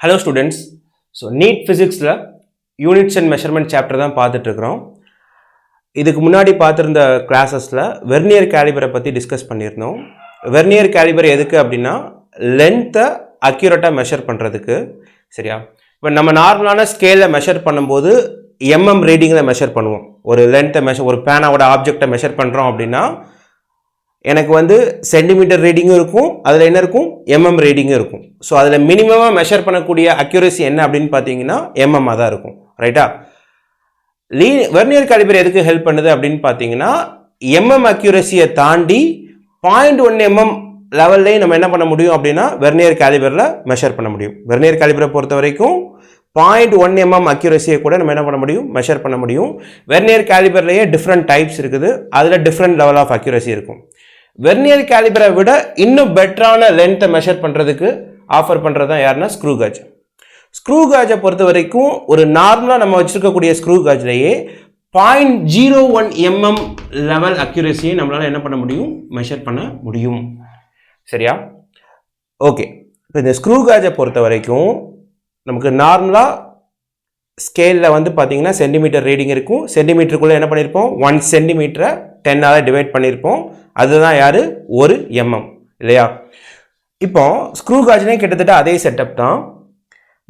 Hello students. So NEET Physics la Units and Measurement chapter தான் பார்த்துட்டு இருக்கோம். இதுக்கு முன்னாடி பார்த்திருந்த கிளாसेसல Vernier Caliper பத்தி டிஸ்கஸ் பண்ணிருந்தோம். Vernier Caliper எதுக்கு அப்படினா லெந்த் அக்யூரேட்டா மெஷர் பண்றதுக்கு. சரியா? இப்போ நம்ம நார்மலான ஸ்கேல்ல மெஷர் பண்ணும்போது mm ரீடிங்ல மெஷர் பண்ணுவோம். ஒரு லெந்த் மெஷர் ஒரு பேனாவோட ஆப்ஜெக்ட்டை மெஷர் பண்றோம் அப்படினா எனக்கு வந்து சென்டிமீட்டர் ரீடிங்கும் இருக்கும், அதில் என்ன இருக்கும் mm ரீடிங்கும் இருக்கும். ஸோ அதில் மினிமமாக மெஷர் பண்ணக்கூடிய அக்யூரசி என்ன அப்படின்னு பார்த்தீங்கன்னா mm தான் இருக்கும். ரைட்டா? வெர்னியர் காலிபர் எதுக்கு ஹெல்ப் பண்ணுது அப்படின்னு பார்த்தீங்கன்னா mm அக்யூரசியை தாண்டி 0.1 mm லெவல்லையும் நம்ம என்ன பண்ண முடியும் அப்படின்னா வெர்னியர் காலிபரில் மெஷர் பண்ண முடியும். வெர்னியர் காலிபரை பொறுத்த வரைக்கும் 0.1 mm அக்யூரசியை கூட நம்ம என்ன பண்ண முடியும் மெஷர் பண்ண முடியும். வெர்னியர் காலிபர்லேயே டிஃப்ரெண்ட் டைப்ஸ் இருக்குது, அதில் டிஃப்ரெண்ட் லெவல் ஆஃப் அக்யூரசி இருக்கும். வெர்னியர் காலிபரை விட இன்னும் பெட்டரான லென்த்தை மெஷர் பண்ணுறதுக்கு ஆஃபர் பண்ணுறது தான் யாருன்னா ஸ்க்ரூ காஜ். ஸ்க்ரூ காஜை பொறுத்த வரைக்கும் ஒரு நார்மலாக நம்ம வச்சுருக்கக்கூடிய ஸ்க்ரூ காஜ்லேயே 0.01 mm லெவல் அக்யூரசியை நம்மளால் என்ன பண்ண முடியும் மெஷர் பண்ண முடியும். சரியா? ஓகே. இப்போ இந்த ஸ்க்ரூ காஜை பொறுத்த வரைக்கும் நமக்கு நார்மலாக ஸ்கேலில் வந்து பார்த்தீங்கன்னா சென்டிமீட்டர் ரீடிங் இருக்கும். சென்டிமீட்டருக்குள்ளே என்ன பண்ணியிருப்போம் 1 சென்டிமீட்டரை 10ஆல் டிவைட் பண்ணியிருப்போம். அதுதான் யார் ஒரு mm இல்லையா? இப்போ ஸ்க்ரூ காஜ்னே கிட்டத்தட்ட அதே செட்டப் தான்.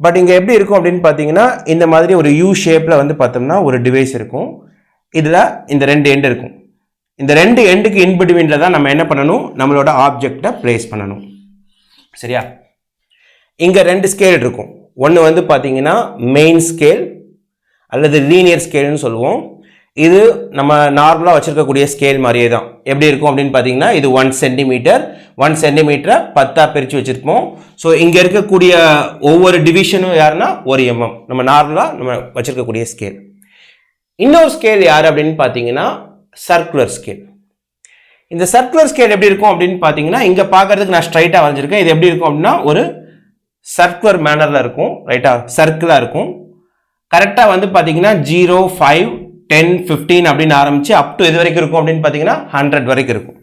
பட் இங்கே எப்படி இருக்கும் அப்படின்னு பார்த்தீங்கன்னா இந்த மாதிரி ஒரு யூ ஷேப்பில் வந்து பார்த்தோம்னா ஒரு டிவைஸ் இருக்கும். இதில் இந்த 2 எண்டு இருக்கும். இந்த 2 எண்டுக்கு இன்பிட்வீனில் தான் நம்ம என்ன பண்ணணும் நம்மளோட ஆப்ஜெக்டை பிளேஸ் பண்ணணும். சரியா? இங்கே 2 ஸ்கேல் இருக்கும். ஒன்று வந்து பார்த்தீங்கன்னா மெயின் ஸ்கேல் அல்லது லீனியர் ஸ்கேல்னு சொல்லுவோம். இது நம்ம நார்மலாக வச்சுருக்கக்கூடிய ஸ்கேல் மாதிரியே தான். எப்படி இருக்கும் அப்படின்னு பார்த்தீங்கன்னா இது 1 சென்டிமீட்டர் 1 சென்டிமீட்டரை 10ஆக பிரித்து வச்சுருப்போம். ஸோ இங்கே இருக்கக்கூடிய ஒவ்வொரு டிவிஷனும் யாருன்னா ஒரு mm நம்ம நார்மலாக நம்ம வச்சுருக்கக்கூடிய ஸ்கேல். இன்னொரு ஸ்கேல் யார் அப்படின்னு பார்த்தீங்கன்னா சர்க்குலர் ஸ்கேல். இந்த சர்க்குலர் ஸ்கேல் எப்படி இருக்கும் அப்படின்னு பார்த்தீங்கன்னா இங்கே பார்க்கறதுக்கு நான் ஸ்ட்ரைட்டாக வரைஞ்சிருக்கேன். இது எப்படி இருக்கும் அப்படின்னா ஒரு சர்க்குலர் மேனரில் இருக்கும். ரைட்டா? சர்க்கிளாக இருக்கும். கரெக்டாக வந்து பார்த்தீங்கன்னா 0, 5, 10, 15 அப்படின்னு ஆரம்பிச்சு அப் டு எது வரைக்கும் இருக்கும் அப்படின்னு பார்த்தீங்கன்னா 100 வரைக்கும் இருக்கும்.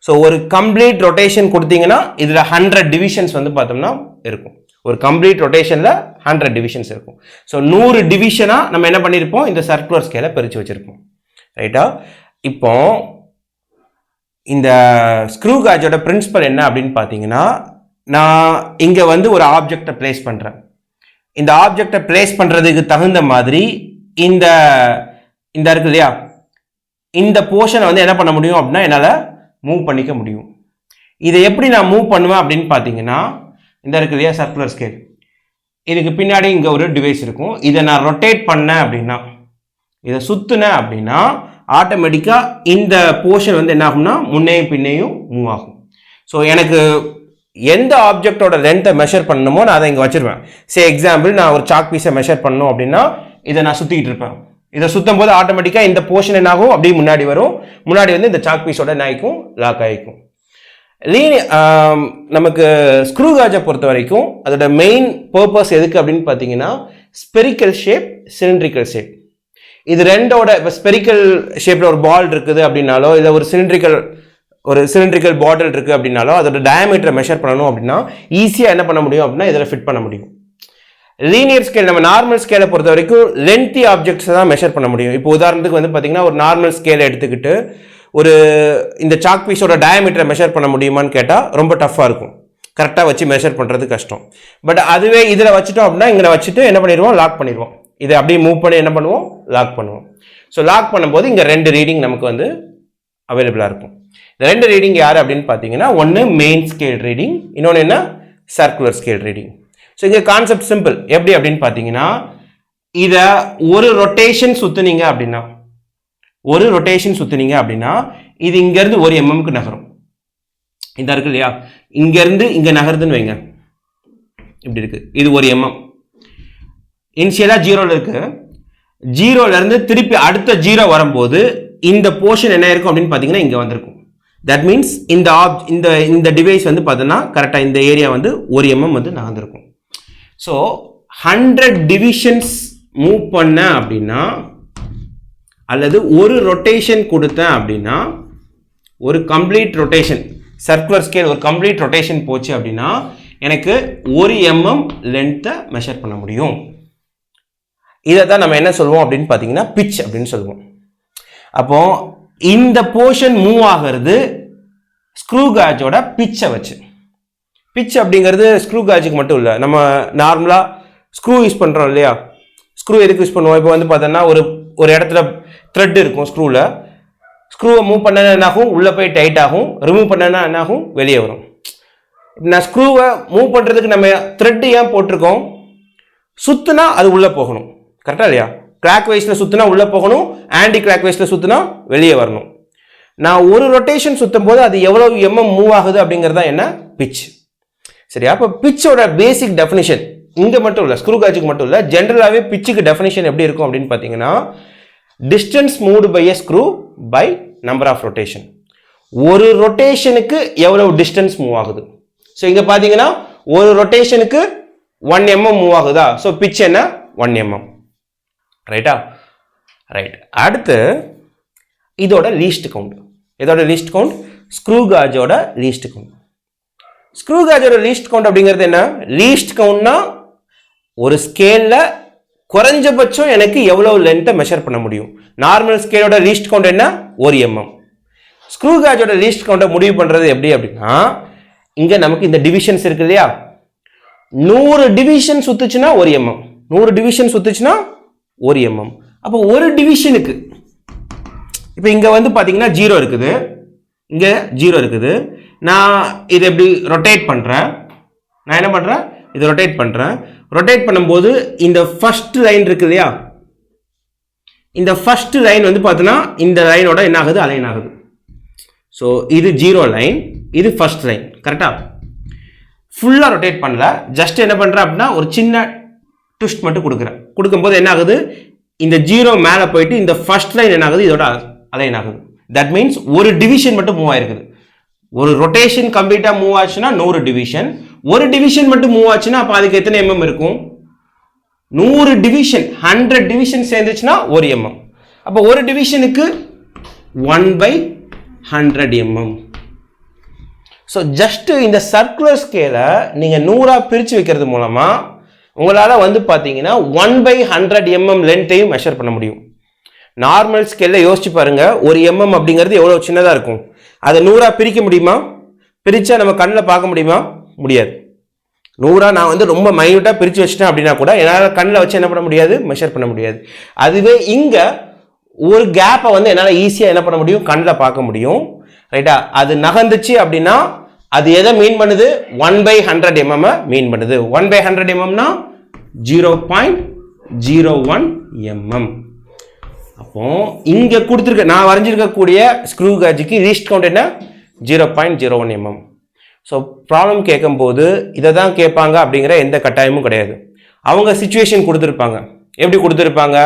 ஸோ ஒரு கம்ப்ளீட் ரொட்டேஷன் கொடுத்தீங்கன்னா இதில் 100 டிவிஷன்ஸ் வந்து பார்த்தோம்னா இருக்கும். ஒரு கம்ப்ளீட் ரொட்டேஷனில் 100 டிவிஷன்ஸ் இருக்கும். ஸோ 100 டிவிஷனாக நம்ம என்ன பண்ணியிருப்போம் இந்த சர்க்குலர் ஸ்கேலை பிரித்து வச்சுருப்போம். ரைட்டா? இப்போ இந்த ஸ்க்ரூ காஜோட பிரின்சிபல் என்ன அப்படின்னு பார்த்தீங்கன்னா நான் இங்கே வந்து ஒரு ஆப்ஜெக்டை பிளேஸ் பண்ணுறேன். இந்த ஆப்ஜெக்டை பிளேஸ் பண்ணுறதுக்கு தகுந்த மாதிரி இந்த இருக்கு இல்லையா இந்த போர்ஷனை வந்து என்ன பண்ண முடியும் அப்படின்னா என்னால் மூவ் பண்ணிக்க முடியும். இதை எப்படி நான் மூவ் பண்ணுவேன் அப்படின்னு பார்த்தீங்கன்னா இந்த இருக்கு இல்லையா சர்க்குலர் ஸ்கேல், இதுக்கு பின்னாடி இங்கே ஒரு டிவைஸ் இருக்கும். இதை நான் ரொட்டேட் பண்ணேன் அப்படின்னா இதை சுற்றுனேன் அப்படின்னா ஆட்டோமேட்டிக்காக இந்த போர்ஷன் வந்து என்ன ஆகும்னா முன்னையும் பின்னையும் மூவ் ஆகும். ஸோ எனக்கு எந்த ஆப்ஜெக்டோட லென்த்தை மெஷர் பண்ணணுமோ நான் அதை இங்கே வச்சிருவேன். சே எக்ஸாம்பிள் நான் ஒரு சாக் பீஸை மெஷர் பண்ணணும் அப்படின்னா இதை நான் சுற்றிக்கிட்டு இருப்பேன். இதை சுற்றும் போது ஆட்டோமேட்டிக்காக இந்த போர்ஷன் என்ன ஆகும் அப்படியே முன்னாடி வரும். முன்னாடி வந்து இந்த சாக் பீஸோட என்ன ஆகிக்கும் லாக் ஆகிக்கும். நமக்கு ஸ்க்ரூ காஜை பொறுத்த வரைக்கும் அதோட மெயின் பர்பஸ் எதுக்கு அப்படின்னு பார்த்தீங்கன்னா ஸ்பெரிக்கல் ஷேப், சிலிண்ட்ரிக்கல் ஷேப். இது ரெண்டோட இப்போ ஸ்பெரிக்கல் ஷேப்பில் ஒரு பால் இருக்குது அப்படின்னாலோ இல்லை ஒரு சிலிண்ட்ரிக்கல் பாட்டில் இருக்குது அப்படின்னாலோ அதோட டயாமீட்டரை மெஷர் பண்ணணும் அப்படின்னா ஈஸியாக என்ன பண்ண முடியும் அப்படின்னா இதில் ஃபிட் பண்ண முடியும். லீனியர் ஸ்கேல் நம்ம நார்மல் ஸ்கேலை பொறுத்த வரைக்கும் லென்த்தி ஆப்ஜெக்ட்ஸை தான் மெஷர் பண்ண முடியும். இப்போ உதாரணத்துக்கு வந்து பார்த்தீங்கன்னா ஒரு நார்மல் ஸ்கேலை எடுத்துக்கிட்டு ஒரு இந்த சாக் பீஸோட டயாமீட்டரை மெஷர் பண்ண முடியுமான்னு கேட்டால் ரொம்ப டஃப்பாக இருக்கும். கரெக்டாக வச்சு மெஷர் பண்ணுறது கஷ்டம். பட் அதுவே இதில் வச்சுட்டோம் அப்படின்னா இங்கே வச்சுட்டு என்ன பண்ணிடுவோம் லாக் பண்ணிடுவோம். இதை அப்படியே மூவ் பண்ணி என்ன பண்ணுவோம் லாக் பண்ணுவோம். ஸோ லாக் பண்ணும்போது இங்கே 2 ரீடிங் நமக்கு வந்து அவைலபிளாக இருக்கும். இந்த 2 ரீடிங் யார் அப்படின்னு பார்த்தீங்கன்னா ஒன்று மெயின் ஸ்கேல் ரீடிங், இன்னொன்று என்ன சர்க்குலர் ஸ்கேல் ரீடிங். ஸோ இங்கே கான்செப்ட் சிம்பிள். எப்படி அப்படின்னு பார்த்தீங்கன்னா இதை ஒரு ரொட்டேஷன் சுற்றுனீங்க அப்படின்னா இது இங்கேருந்து ஒரு mmக்கு நகரும். இந்த இருக்கு இல்லையா இங்கேருந்து இங்கே நகருதுன்னு வைங்க, இப்படி இருக்கு. இது ஒரு mm. இனிஷியலாக 0ல் இருக்கு. 0லேருந்து திருப்பி அடுத்த 0 வரும்போது இந்த போர்ஷன் என்ன இருக்கும் அப்படின்னு பார்த்தீங்கன்னா இங்கே வந்திருக்கும். தட் மீன்ஸ் இந்த டிவைஸ் வந்து பார்த்தோன்னா கரெக்டாக இந்த ஏரியா வந்து ஒரு mm வந்து நகர்ந்துருக்கும். ஸோ 100 டிவிஷன்ஸ் மூவ் பண்ண அப்படின்னா அல்லது ஒரு ரொட்டேஷன் கொடுத்தேன் அப்படின்னா ஒரு கம்ப்ளீட் ரொட்டேஷன் சர்க்குலர் ஸ்கேல் ஒரு கம்ப்ளீட் ரொட்டேஷன் போச்சு அப்படின்னா எனக்கு 1 mm லென்த்தை மெஷர் பண்ண முடியும். இதை தான் நம்ம என்ன சொல்லுவோம் அப்படின்னு பார்த்தீங்கன்னா பிச் அப்படின்னு சொல்லுவோம். அப்போ இந்த போர்ஷன் மூவ் ஆகிறது ஸ்க்ரூ காஜோட பிச்சை வச்சு. பிச் அப்படிங்கிறது ஸ்க்ரூ காஜுக்கு மட்டும் இல்லை, நம்ம நார்மலாக ஸ்க்ரூ யூஸ் பண்ணுறோம் இல்லையா, ஸ்க்ரூ எதுக்கு யூஸ் பண்ணுவோம்? இப்போ வந்து பார்த்தோன்னா ஒரு இடத்துல த்ரெட் இருக்கும் ஸ்க்ரூவில், ஸ்க்ரூவை மூவ் பண்ண என்னாகும், உள்ளே போய் டைட் ஆகும், ரிமூவ் பண்ணனா என்னாகும், வெளியே வரும். நான் ஸ்க்ரூவை மூவ் பண்ணுறதுக்கு நம்ம த்ரெட் ஏன் போட்டிருக்கோம்? சுற்றுனா அது உள்ளே போகணும், கரெக்டாக இல்லையா? கிளாக் வைஸில் சுற்றுனா உள்ளே போகணும், ஆன்டி கிளாக் வைஸில் சுற்றுனா வெளியே வரணும். நான் ஒரு ரொட்டேஷன் சுற்றும் போது அது எவ்வளோ எம்எம் மூவ் ஆகுது அப்படிங்கிறது தான் என்ன பிச். சரியா? அப்போ பிச்சோட பேசிக் டெஃபினிஷன் இங்கே மட்டும் இல்லை, ஸ்க்ரூ காஜுக்கு மட்டும் இல்லை, ஜென்ரலாகவே பிச்சுக்கு டெஃபினிஷன் எப்படி இருக்கும் அப்படின்னு பார்த்தீங்கன்னா distance moved by a screw by number of rotation. ஒரு ரொட்டேஷனுக்கு எவ்வளவு டிஸ்டன்ஸ் மூவ் ஆகுது. ஸோ இங்கே பார்த்தீங்கன்னா ஒரு ரொட்டேஷனுக்கு 1 mm மூவ் ஆகுதா, ஸோ பிச் என்ன 1 mm. ரைட்டா? ரைட். அடுத்து இதோட லீஸ்ட் கவுண்ட். இதோட லீஸ்ட் கவுண்ட் ஸ்க்ரூ காஜோட லீஸ்ட் கவுண்ட். ஸ்க்ரூ காஜோட லீஸ்ட் கவுண்ட் அப்படிங்கிறது என்ன? லீஸ்ட் கவுண்ட்னா ஒரு ஸ்கேல்ல குறைஞ்சபட்சம் எனக்கு எவ்வளவு லென்த்தை மெஷர் பண்ண முடியும். நார்மல் ஸ்கேலோட லீஸ்ட் கவுண்ட் என்ன? 1 mm. ஸ்க்ரூ காஜோட லீஸ்ட் கவுண்டை முடிவு பண்றது எப்படி அப்படின்னா, இங்க நமக்கு இந்த டிவிஷன்ஸ் இருக்கு இல்லையா, 100 டிவிஷன் சுத்துச்சுன்னா 1 mm, 100 டிவிஷன் சுத்துச்சுன்னா 1 mm. அப்போ ஒரு டிவிஷனுக்கு இப்போ இங்க வந்து பாத்தீங்கன்னா 0 இருக்குது, இங்க 0 இருக்குது. நான் இதை எப்படி ரொட்டேட் பண்றேன், நான் என்ன பண்றேன், இதை ரொட்டேட் பண்றேன். ரொட்டேட் பண்ணும்போது இந்த ஃபர்ஸ்ட் லைன் இருக்கு இல்லையா, இந்த ஃபர்ஸ்ட் லைன் வந்து பார்த்தீங்கன்னா இந்த லைனோட என்ன ஆகுது, அலைன் ஆகுது. ஸோ இது 0 லைன், இது ஃபர்ஸ்ட் லைன். கரெக்டா? ஃபுல்லாக ரொட்டேட் பண்ணல, ஜஸ்ட் என்ன பண்றேன் அப்படின்னா ஒரு சின்ன ட்விஸ்ட் மட்டும் கொடுக்குறேன். கொடுக்கும்போது என்ன ஆகுது, இந்த 0 மேலே போயிட்டு இந்த ஃபர்ஸ்ட் லைன் என்ன ஆகுது, இதோட அலைன் ஆகுது. தட் மீன்ஸ் ஒரு டிவிஷன் மட்டும் மூவ் ஆயிருக்குது. ஒரு ரொட்டேஷன் கம்ப்ளீட்டா மூவ் ஆச்சுன்னா 100 டிவிஷன், ஒரு டிவிஷன் மட்டும் மூவ் ஆச்சுன்னா அப்போ அதுக்கு எத்தனை mm இருக்கும்? 100 டிவிஷன், 100 டிவிஷன் சேர்ந்துச்சுன்னா 1 mm. அப்போ ஒரு டிவிஷனுக்கு 1/100 mm. ஸோ ஜஸ்ட் இந்த சர்க்குலர் ஸ்கேலை நீங்கள் 100 பிரித்து வைக்கிறது மூலமா உங்களால் வந்து பார்த்தீங்கன்னா 1/100 mm லென்த்தையும் மெஷர் பண்ண முடியும். நார்மல் ஸ்கேலில் யோசிச்சு பாருங்க, ஒரு mm அப்படிங்கிறது எவ்வளோ சின்னதாக இருக்கும். அதை 100 பிரிக்க முடியுமா? பிரிச்சா நம்ம கண்ணில் பார்க்க முடியுமா? முடியாது. 100 நான் வந்து ரொம்ப மைன்யூட்டாக பிரித்து வச்சிட்டேன் அப்படின்னா கூட என்னால் கண்ணில் வச்சு என்ன பண்ண முடியாது, மெஷர் பண்ண முடியாது. அதுவே இங்கே ஒரு கேப்பை வந்து என்னால் ஈஸியாக என்ன பண்ண முடியும், கண்ணில் பார்க்க முடியும். ரைட்டா? அது நகர்ந்துச்சு அப்படின்னா அது எதை மீன் பண்ணுது, 1/100 mm மீன் பண்ணுது. 1/100 mmனா 0.01 mm. அப்போ இங்க கொடுத்துருக்க நான் வரைஞ்சிருக்கக்கூடிய ஸ்க்ரூ காஜுக்கு லீஸ்ட் கவுண்ட் என்ன, 0.01 mm. ஸோ ப்ராப்ளம் கேட்கும்போது இதை தான் கேட்பாங்க அப்படிங்கிற எந்த கட்டாயமும் கிடையாது. அவங்க சிச்சுவேஷன் கொடுத்துருப்பாங்க. எப்படி கொடுத்துருப்பாங்க,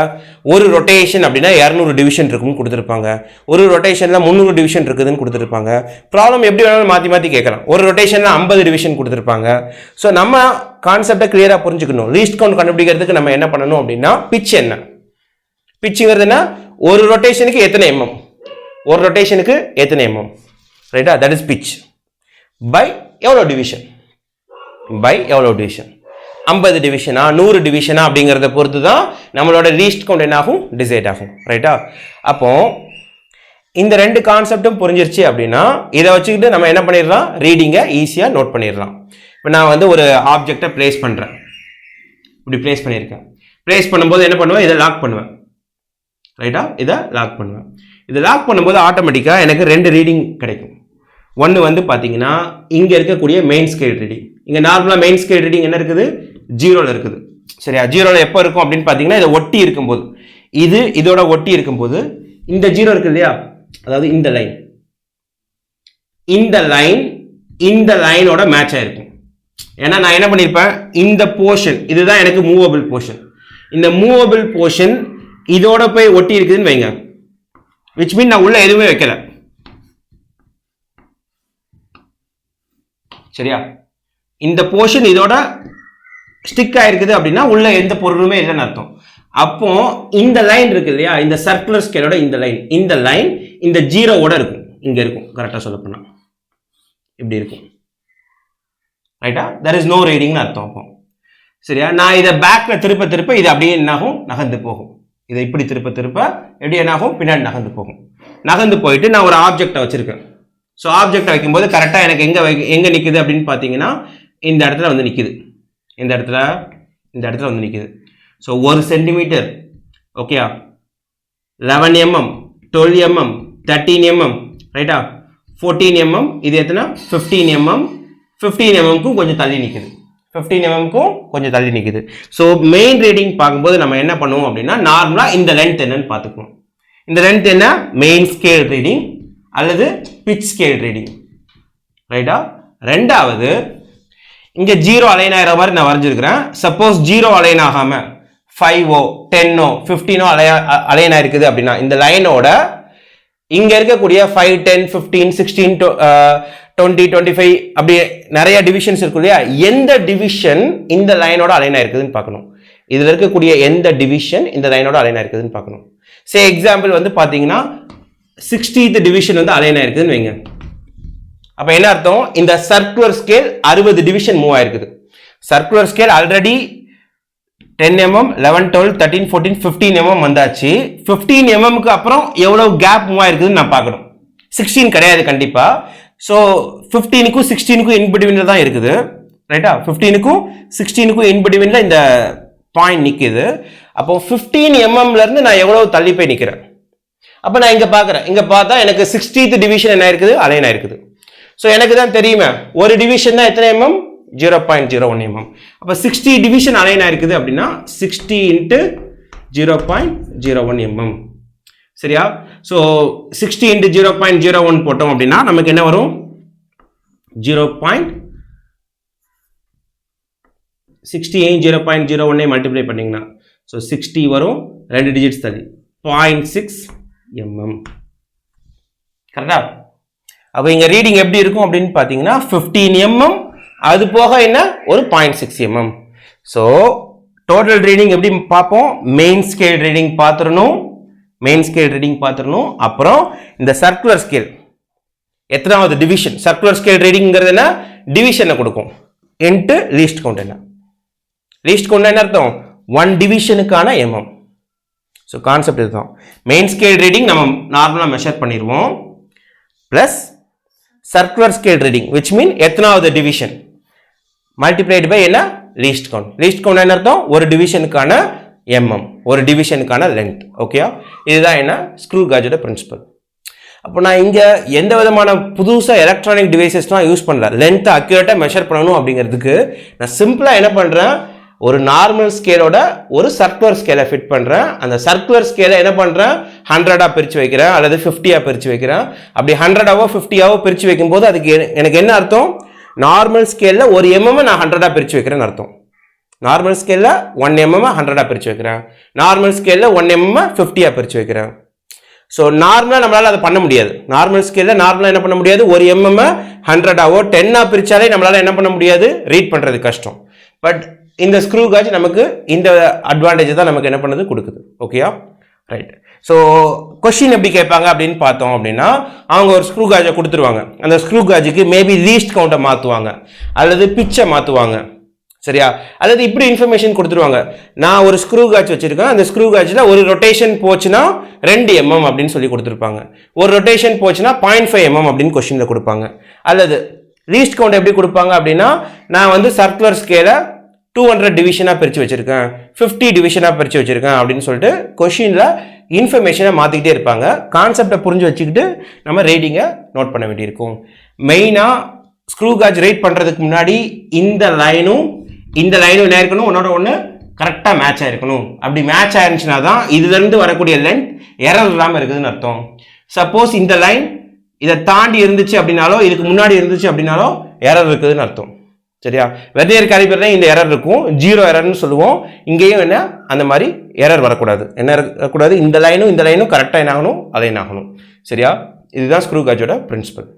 ஒரு ரொட்டேஷன் அப்படின்னா 200 டிவிஷன் இருக்குன்னு கொடுத்துருப்பாங்க, ஒரு ரொட்டேஷன்ல 300 டிவிஷன் இருக்குதுன்னு கொடுத்துருப்பாங்க. ப்ராப்ளம் எப்படி வேணாலும் மாற்றி மாற்றி கேட்கலாம். ஒரு ரொட்டேஷன்ல 50 டிவிஷன் கொடுத்துருப்பாங்க. ஸோ நம்ம கான்செப்டை கிளியரா புரிஞ்சுக்கணும். லீஸ்ட் கவுண்ட் கண்டுபிடிக்கிறதுக்கு நம்ம என்ன பண்ணணும் அப்படின்னா பிச் என்ன, பிச்சுங்கிறது என்ன, ஒரு ரொட்டேஷனுக்கு எத்தனை mm, ஒரு ரொட்டேஷனுக்கு எத்தனை mm. ரைட்டா? That is pitch. பை எவ்வளோ டிவிஷன், பை எவ்வளோ டிவிஷன், 50 டிவிஷனா 100 டிவிஷனா அப்படிங்கிறத பொறுத்து தான் நம்மளோட லீஸ்ட் கவுண்ட் என்ன ஆகும், டிசைட் ஆகும். ரைட்டா? அப்போ இந்த ரெண்டு கான்செப்டும் புரிஞ்சிருச்சு அப்படின்னா இதை வச்சுக்கிட்டு நம்ம என்ன பண்ணிடலாம், ரீடிங்கை ஈஸியாக நோட் பண்ணிடலாம். இப்போ நான் வந்து ஒரு ஆப்ஜெக்டை பிளேஸ் பண்ணுறேன், இப்படி பிளேஸ் பண்ணியிருக்கேன். பிளேஸ் பண்ணும்போது என்ன பண்ணுவேன், இதை லாக் பண்ணுவேன். ரைட்டா? இதை லாக் பண்ணுவேன். இதை லாக் பண்ணும்போது ஆட்டோமேட்டிக்காக எனக்கு 2 ரீடிங் கிடைக்கும். ஒன்று வந்து பார்த்தீங்கன்னா இங்கே இருக்கக்கூடிய மெயின் ஸ்கேல் ரீடிங். இங்கே நார்மலாக மெயின் ஸ்கேல் ரீடிங் என்ன இருக்குது, 0ல் இருக்குது. சரியா? 0ல் எப்போ இருக்கும் அப்படின்னு பார்த்தீங்கன்னா இதை ஒட்டி இருக்கும்போது, இது இதோட ஒட்டி இருக்கும்போது இந்த 0 இருக்கு இல்லையா, அதாவது இந்த லைன், இந்த லைன் இந்த லைனோட மேட்ச் ஆயிருக்கும். ஏன்னா நான் என்ன பண்ணியிருப்பேன், இந்த போர்ஷன் இதுதான் எனக்கு மூவபிள் போர்ஷன், இந்த மூவபிள் போர்ஷன் இதோட போய் ஒட்டி இருக்குதுன்னு வைங்க, விச் மீன் நான் உள்ள எதுவுமே வைக்கல. சரியா? இந்த போர்ஷன் இதோட ஸ்டிக் ஆயிருக்குது அப்படின்னா உள்ள எந்த பொருளுமே இல்லைன்னு அர்த்தம். அப்போ இந்த லைன் இருக்கு இல்லையா, இந்த சர்க்குலர் ஸ்கேலோட இந்த லைன் இந்த 0வோட இருக்கும், இங்க இருக்கும். கரெக்டா சொல்ல போனா இப்படி இருக்கும். ரைட்டா, there is no reading அர்த்தம். அப்போ சரியா, நான் இதை பேக்ல திருப்ப திருப்ப இது அப்படியே என்னாகும், நகர்ந்து போகும். இதை இப்படி திருப்ப திருப்ப எப்படி என்னாகும், பின்னாடி நகர்ந்து போகும். நகர்ந்து போயிட்டு நான் ஒரு ஆப்ஜெக்டை வச்சிருக்கேன். ஸோ ஆப்ஜெக்டை வைக்கும்போது கரெக்டாக எனக்கு எங்கே நிற்குது அப்படின்னு பார்த்தீங்கன்னா இந்த இடத்துல வந்து நிற்குது. இந்த இடத்துல வந்து நிற்குது. ஸோ 1 சென்டிமீட்டர் ஓகேயா, 11 mm, 12 mm, 13 mm ரைட்டா, 14 mm, இது எத்தனை 15 mm, 15 mm கொஞ்சம் தள்ளி நிற்குது. 15 mm கொஞ்சம் தள்ளி நிற்குது. ஸோ மெயின் ரீடிங் பார்க்கும்போது நம்ம என்ன பண்ணுவோம் அப்படின்னா நார்மலாக இந்த லென்த் என்னன்னு பார்த்துக்குவோம். இந்த லென்த் என்ன, மெயின் ஸ்கேல் ரீடிங் அல்லது பிச் ஸ்கேல் ரீடிங் ரைட்டா. ரெண்டாவது இங்கே 0 அலைன் ஆகிற மாதிரி நான் வரைஞ்சிருக்கிறேன். சப்போஸ் 0 அலைன் ஆகாமல் 5ஓ 10ஓ 15ஓ அலைன் ஆயிருக்குது அப்படின்னா இந்த லைனோட இங்கே இருக்கக்கூடிய 5, 10, 15, 16, 20, 25 அப்படி நிறைய டிவிஷன்ஸ் இருக்கு இல்லையா, எந்த டிவிஷன் இந்த லைனோட அலைன் ஆயிருக்குதுன்னு பார்க்கணும். இதில் இருக்கக்கூடிய எந்த டிவிஷன் இந்த லைனோட அலைன் ஆயிருக்குதுன்னு பார்க்கணும். சே எக்ஸாம்பிள் வந்து பார்த்தீங்கன்னா 60th டிவிஷன் வந்து அலைன் ஆயிருக்குதுன்னு வைங்க. அப்போ என்ன அர்த்தம், இந்த சர்க்குலர் ஸ்கேல் 60 டிவிஷன் மூவ் ஆயிருக்குது. Circular scale already 10 mm, 11, 12, 13, 14, 15 mm வந்தாச்சு. 15 mmக்கு அப்புறம் எவ்வளவு கேப் மூவ் ஆயிருக்குதுன்னு நான் பார்க்கணும். 16 கிடையாது கண்டிப்பா. ஸோ 15க்கும் 16க்கும் இன்பிட்வீன்ல தான் இருக்குது ரைட்டா. 15க்கும் 16க்கும் இன்பிட்வீன்ல இந்த பாயிண்ட் நிற்குது. அப்போ 15 mmல இருந்து நான் எவ்வளவு தள்ளி போய் நிற்கிறேன். அப்போ நான் இங்கே பார்க்குறேன், இங்கே பார்த்தா எனக்கு 60th டிவிஷன் என்ன இருக்குது, அலைன் ஆயிருக்குது. ஸோ எனக்கு தான் தெரியுமே ஒரு டிவிஷன் தான் எத்தனை mm, 0.01 mm. அப்போ 60 டிவிஷன் அலைன் ஆயிருக்குது அப்படின்னா 60 into 0.01 mm சரியா. ஸோ 60 into 0.01 போட்டோம் அப்படின்னா நமக்கு என்ன வரும், 0.01 மல்டிப்ளை பண்ணீங்கன்னா ஸோ 60 வரும், 2 டிஜிட்ஸ் தள்ளி 0.6 mm கரெக்டா. அப்போ இங்கே ரீடிங் எப்படி இருக்கும் அப்படின்னு பார்த்தீங்கன்னா 15 mm, அது போக என்ன ஒரு 0.6 mm. ஸோ டோட்டல் ரீடிங் எப்படி பார்ப்போம், மெயின் ஸ்கேல் ரீடிங் பார்த்துடணும், அப்புறம் இந்த சர்க்குலர் ஸ்கேல் எத்தனாவது டிவிஷன், சர்க்குலர் ஸ்கேல் ரீடிங்கிறது என்ன, டிவிஷனை கொடுக்கும் இன்ட்டு லீஸ்ட் கவுண்ட் என்ன. லீஸ்ட் கவுண்ட் என்ன அர்த்தம், 1 டிவிஷனுக்கான mm. ஸோ கான்செப்ட் இதுதான். மெயின் ஸ்கேல் ரீடிங் நம்ம நார்மலாக மெஷர் பண்ணிடுவோம், plus circular scale reading which மீன் எத்தனாவது டிவிஷன் மல்டிப்ளைடு பை என்ன, லீஸ்ட் கவுண்ட். லீஸ்ட் கவுண்ட் என்ன அர்த்தம், ஒரு டிவிஷனுக்கான mm, ஒரு டிவிஷனுக்கான லென்த். ஓகேயா, இதுதான் என்ன ஸ்க்ரூ காஜோட பிரின்சிபல். அப்போ நான் இங்கே எந்த விதமான புதுசாக எலக்ட்ரானிக் டிவைசஸ்லாம் யூஸ் பண்ணல. லென்த்தை அக்யூரேட்டாக மெஷர் பண்ணணும் அப்படிங்கிறதுக்கு நான் சிம்பிளாக என்ன பண்ணுறேன், ஒரு நார்மல் ஸ்கேலோட ஒரு சர்க்குலர் ஸ்கேலை ஃபிட் பண்ணுறேன். அந்த சர்க்குலர் ஸ்கேலை என்ன பண்ணுறேன், 100ஆக பிரித்து வைக்கிறேன் அல்லது 50ஆக பிரித்து வைக்கிறேன். அப்படி 100ஆவோ 50ஆவோ பிரித்து வைக்கும்போது அதுக்கு எனக்கு என்ன அர்த்தம், நார்மல் ஸ்கேலில் ஒரு mm நான் 100ஆக பிரித்து வைக்கிறேன்னு அர்த்தம். நார்மல் ஸ்கேலில் 1 mm 100ஆக பிரித்து வைக்கிறேன், நார்மல் ஸ்கேலில் 1 mm 50ஆக பிரித்து வைக்கிறேன். ஸோ நார்மலாக நம்மளால் அதை பண்ண முடியாது. நார்மல் ஸ்கேலில் நார்மலாக என்ன பண்ண முடியாது, ஒரு mm 100ஆவோ 10ஆக பிரித்தாலே நம்மளால் என்ன பண்ண முடியாது, ரீட் பண்ணுறது கஷ்டம். பட் இந்த ஸ்க்ரூ காஜ் நமக்கு இந்த அட்வான்டேஜ் தான் நமக்கு என்ன பண்ணுது, கொடுக்குது. ஓகேயா, ரைட். ஸோ கொஸ்டின் எப்படி கேட்பாங்க அப்படின்னு பார்த்தோம் அப்படின்னா அவங்க ஒரு ஸ்க்ரூ காஜை கொடுத்துருவாங்க. அந்த ஸ்க்ரூ காஜுக்கு மேபி லீஸ்ட் கவுண்டை மாற்றுவாங்க அல்லது பிச்சை மாற்றுவாங்க சரியா, அல்லது இப்படி இன்ஃபர்மேஷன் கொடுத்துருவாங்க. நான் ஒரு ஸ்க்ரூ காஜ் வச்சிருக்கேன், அந்த ஸ்க்ரூ காஜில் ஒரு ரொட்டேஷன் போச்சுன்னா 2 mm அப்படின்னு சொல்லி கொடுத்துருப்பாங்க. ஒரு ரொட்டேஷன் போச்சுன்னா 0.5 mm அப்படின்னு கொஸ்டினில் கொடுப்பாங்க. அல்லது லீஸ்ட் கவுண்ட் எப்படி கொடுப்பாங்க அப்படின்னா நான் வந்து சர்க்குலர் ஸ்கேலை 200 டிவிஷனாக பிரித்து வச்சுருக்கேன், 50 டிவிஷனாக பிரித்து வச்சுருக்கேன் அப்படின்னு சொல்லிட்டு கொஷினில் இன்ஃபர்மேஷனை மாற்றிக்கிட்டே இருப்பாங்க. கான்செப்டை புரிஞ்சு வச்சுக்கிட்டு நம்ம ரீடிங்கை நோட் பண்ண வேண்டியிருக்கும். மெயினாக ஸ்க்ரூ காஜ் ரீட் பண்ணுறதுக்கு முன்னாடி இந்த லைனும் என்ன இருக்கணும், ஒன்னோட ஒன்று கரெக்டாக மேட்ச் ஆகிருக்கணும். அப்படி மேட்ச் ஆயிருந்துச்சுன்னா தான் இதுலேருந்து வரக்கூடிய லென்த் எரர் இல்லாமல் இருக்குதுன்னு அர்த்தம். சப்போஸ் இந்த லைன் இதை தாண்டி இருந்துச்சு அப்படின்னாலோ இதுக்கு முன்னாடி இருந்துச்சு அப்படின்னாலோ எரர் இருக்குதுன்னு அர்த்தம் சரியா. வெர்னியர் காலிபர்ல இந்த எரர் இருக்கும், 0 எரர்னு சொல்லுவோம். இங்கேயும் என்ன அந்த மாதிரி எரர் வரக்கூடாது. என்ன இருக்கக்கூடாது, இந்த லைனும் கரெக்டாக என்ன ஆகணும், அலைன் ஆகணும் சரியா. இதுதான் ஸ்க்ரூ காஜோட பிரின்சிபல்.